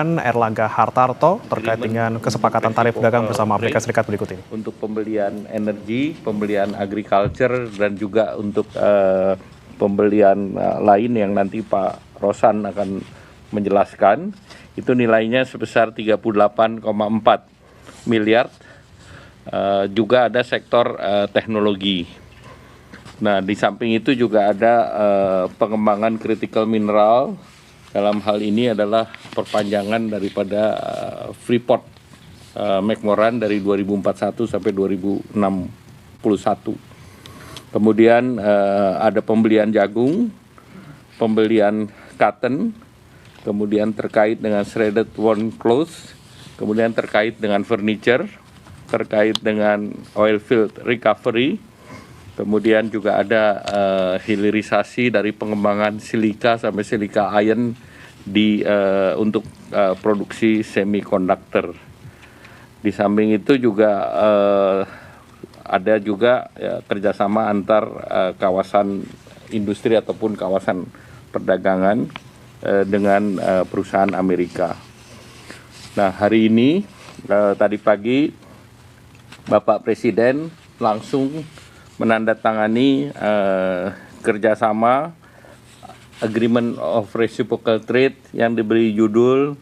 Erlangga Hartarto terkait dengan kesepakatan tarif dagang bersama Amerika Serikat berikut ini. Untuk pembelian energi, pembelian agriculture, dan juga untuk pembelian lain yang nanti Pak Rosan akan menjelaskan, itu nilainya sebesar 38,4 miliar. Juga ada sektor teknologi. Nah, di samping itu juga ada pengembangan critical mineral. Dalam hal ini adalah perpanjangan daripada Freeport McMoran dari 2041 sampai 2061. Kemudian ada pembelian jagung, pembelian cotton, kemudian terkait dengan shredded worn clothes, kemudian terkait dengan furniture, terkait dengan oil field recovery, kemudian juga ada hilirisasi dari pengembangan silika sampai silika iron untuk produksi semikonduktor. Di samping itu juga ada juga kerjasama antar kawasan industri ataupun kawasan perdagangan dengan perusahaan Amerika. Nah, hari ini tadi pagi Bapak Presiden langsung menandatangani kerjasama Agreement of Reciprocal Trade yang diberi judul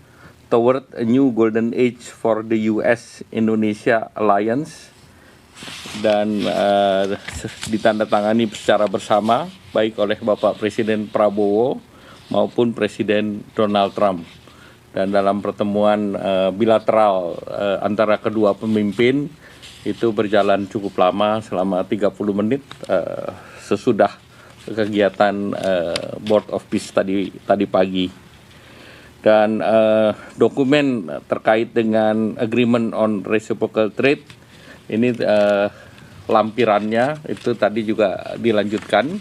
Toward a New Golden Age for the US-Indonesia Alliance, dan ditandatangani secara bersama baik oleh Bapak Presiden Prabowo maupun Presiden Donald Trump. Dan dalam pertemuan bilateral antara kedua pemimpin itu berjalan cukup lama, selama 30 menit sesudah kegiatan Board of Peace tadi pagi. Dan dokumen terkait dengan Agreement on Reciprocal Trade ini lampirannya itu tadi juga dilanjutkan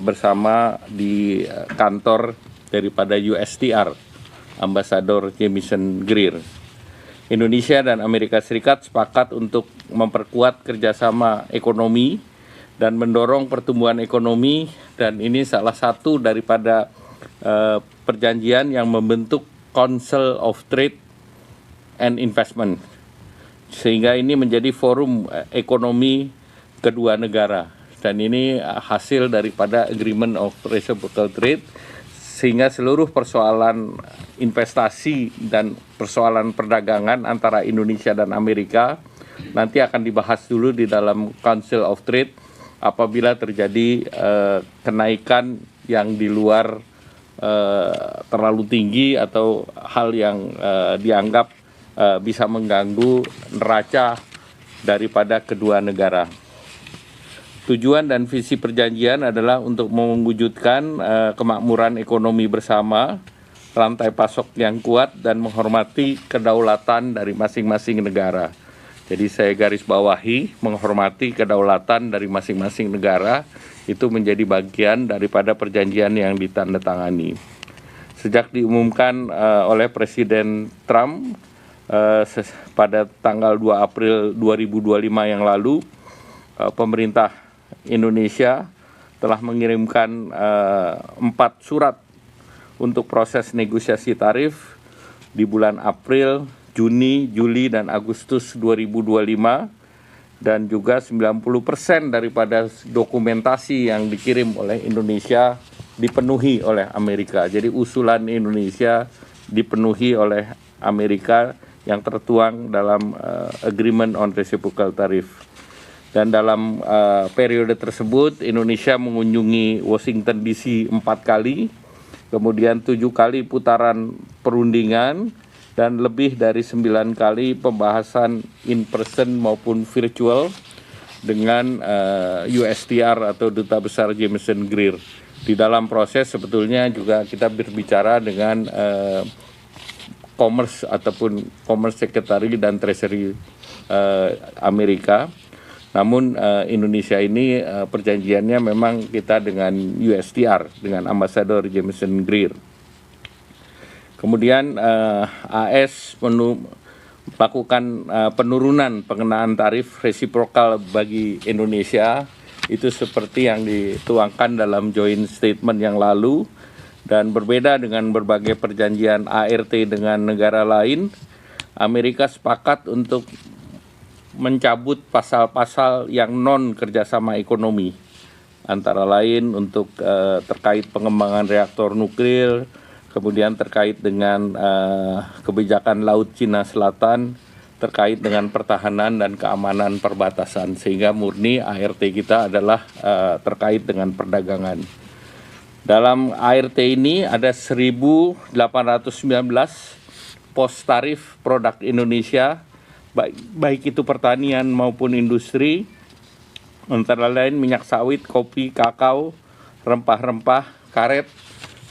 bersama di kantor daripada USTR, Ambasador Jamieson Greer. Indonesia dan Amerika Serikat sepakat untuk memperkuat kerjasama ekonomi dan mendorong pertumbuhan ekonomi, dan ini salah satu daripada perjanjian yang membentuk Council of Trade and Investment, sehingga ini menjadi forum ekonomi kedua negara, dan ini hasil daripada Agreement of Reciprocal Trade, sehingga seluruh persoalan investasi dan persoalan perdagangan antara Indonesia dan Amerika nanti akan dibahas dulu di dalam Council of Trade. Apabila terjadi kenaikan yang di luar terlalu tinggi atau hal yang dianggap bisa mengganggu neraca daripada kedua negara. Tujuan dan visi perjanjian adalah untuk mewujudkan kemakmuran ekonomi bersama, rantai pasok yang kuat, dan menghormati kedaulatan dari masing-masing negara. Jadi saya garis bawahi, menghormati kedaulatan dari masing-masing negara itu menjadi bagian daripada perjanjian yang ditandatangani. Sejak diumumkan oleh Presiden Trump pada tanggal 2 April 2025 yang lalu, pemerintah Indonesia telah mengirimkan 4 surat untuk proses negosiasi tarif di bulan April, Juni, Juli, dan Agustus 2025, dan juga 90% daripada dokumentasi yang dikirim oleh Indonesia dipenuhi oleh Amerika. Jadi usulan Indonesia dipenuhi oleh Amerika yang tertuang dalam Agreement on Reciprocal Tariff. Dan dalam periode tersebut Indonesia mengunjungi Washington DC 4 kali, kemudian 7 kali putaran perundingan, dan lebih dari 9 kali pembahasan in person maupun virtual dengan USTR atau Duta Besar Jamieson Greer. Di dalam proses sebetulnya juga kita berbicara dengan Commerce ataupun Commerce Secretary dan Treasury Amerika. Namun Indonesia ini perjanjiannya memang kita dengan USTR, dengan Ambasador Jamieson Greer. Kemudian AS melakukan penurunan pengenaan tarif resiprokal bagi Indonesia, itu seperti yang dituangkan dalam joint statement yang lalu, Dan berbeda dengan berbagai perjanjian ART dengan negara lain, Amerika sepakat untuk mencabut pasal-pasal yang non kerjasama ekonomi, antara lain untuk terkait pengembangan reaktor nuklir, kemudian terkait dengan kebijakan Laut Cina Selatan, terkait dengan pertahanan dan keamanan perbatasan, sehingga murni ART kita adalah terkait dengan perdagangan. Dalam ART ini ada 1.819 pos tarif produk Indonesia, baik itu pertanian maupun industri, antara lain minyak sawit, kopi, kakao, rempah-rempah, karet,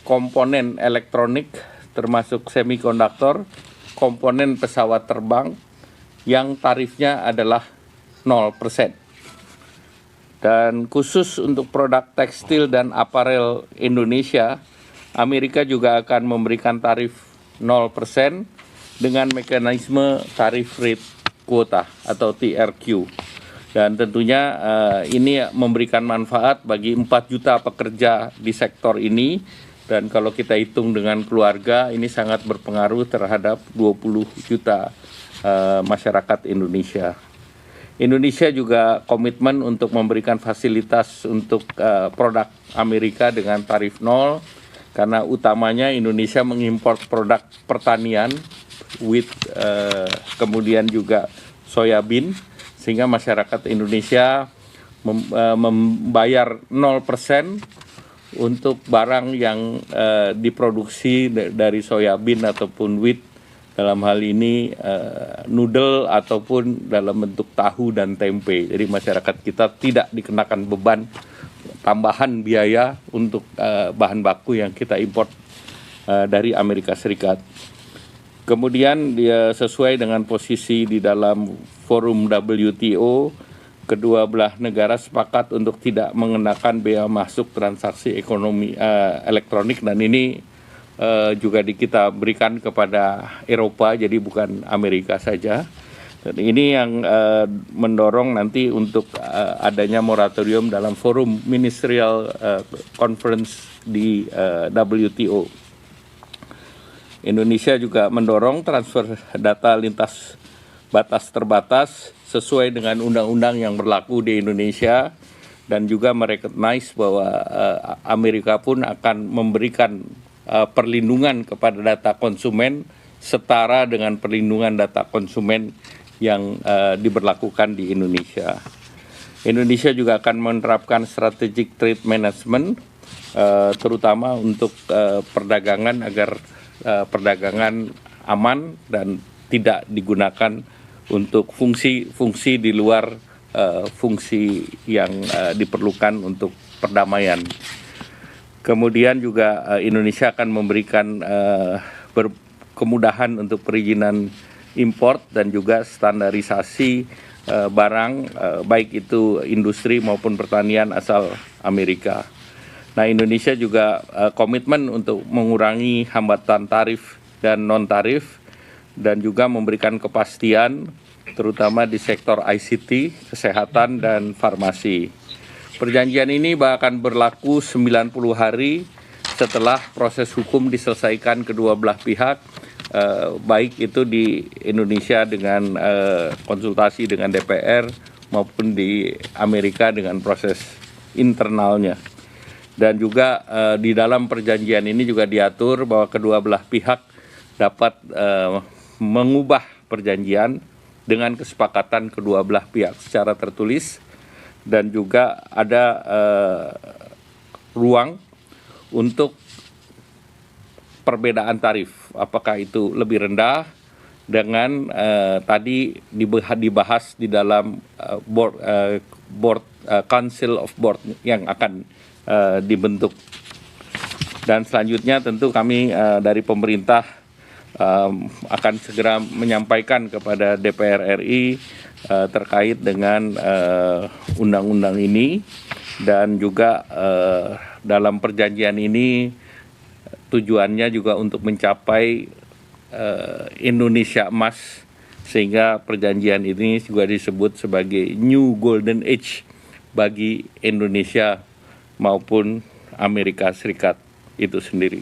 komponen elektronik termasuk semikonduktor, komponen pesawat terbang yang tarifnya adalah 0%. Dan khusus untuk produk tekstil dan aparel Indonesia, Amerika juga akan memberikan tarif 0% dengan mekanisme tarif rate quota atau TRQ. Dan tentunya ini memberikan manfaat bagi 4 juta pekerja di sektor ini, dan kalau kita hitung dengan keluarga ini sangat berpengaruh terhadap 20 juta masyarakat Indonesia. Indonesia juga komitmen untuk memberikan fasilitas untuk produk Amerika dengan tarif 0, karena utamanya Indonesia mengimpor produk pertanian, wheat, kemudian juga soybean, sehingga masyarakat Indonesia membayar 0% untuk barang yang diproduksi dari soybean ataupun wheat, dalam hal ini noodle ataupun dalam bentuk tahu dan tempe. Jadi masyarakat kita tidak dikenakan beban tambahan biaya untuk bahan baku yang kita import dari Amerika Serikat. Kemudian dia sesuai dengan posisi di dalam forum WTO, kedua belah negara sepakat untuk tidak mengenakan bea masuk transaksi ekonomi elektronik, dan ini juga kita berikan kepada Eropa, jadi bukan Amerika saja. Dan ini yang mendorong nanti untuk adanya moratorium dalam forum ministerial conference di WTO. Indonesia juga mendorong transfer data lintas batas terbatas sesuai dengan undang-undang yang berlaku di Indonesia, dan juga merecognize bahwa Amerika pun akan memberikan perlindungan kepada data konsumen setara dengan perlindungan data konsumen yang diberlakukan di Indonesia. Indonesia juga akan menerapkan strategic trade management, terutama untuk perdagangan, agar perdagangan aman dan tidak digunakan untuk fungsi-fungsi di luar fungsi yang diperlukan untuk perdamaian. Kemudian juga Indonesia akan memberikan kemudahan untuk perizinan import dan juga standarisasi barang, baik itu industri maupun pertanian asal Amerika. Nah, Indonesia juga komitmen untuk mengurangi hambatan tarif dan non-tarif, dan juga memberikan kepastian terutama di sektor ICT, kesehatan, dan farmasi. Perjanjian ini akan berlaku 90 hari setelah proses hukum diselesaikan kedua belah pihak, baik itu di Indonesia dengan konsultasi dengan DPR maupun di Amerika dengan proses internalnya. Dan juga di dalam perjanjian ini juga diatur bahwa kedua belah pihak dapat mengubah perjanjian dengan kesepakatan kedua belah pihak secara tertulis, dan juga ada ruang untuk perbedaan tarif, apakah itu lebih rendah dengan tadi dibahas di dalam Council of Board yang akan dibentuk. Dan selanjutnya tentu kami dari pemerintah akan segera menyampaikan kepada DPR RI terkait dengan undang-undang ini, dan juga dalam perjanjian ini tujuannya juga untuk mencapai Indonesia Emas, sehingga perjanjian ini juga disebut sebagai New Golden Age bagi Indonesia maupun Amerika Serikat. itu sendiri.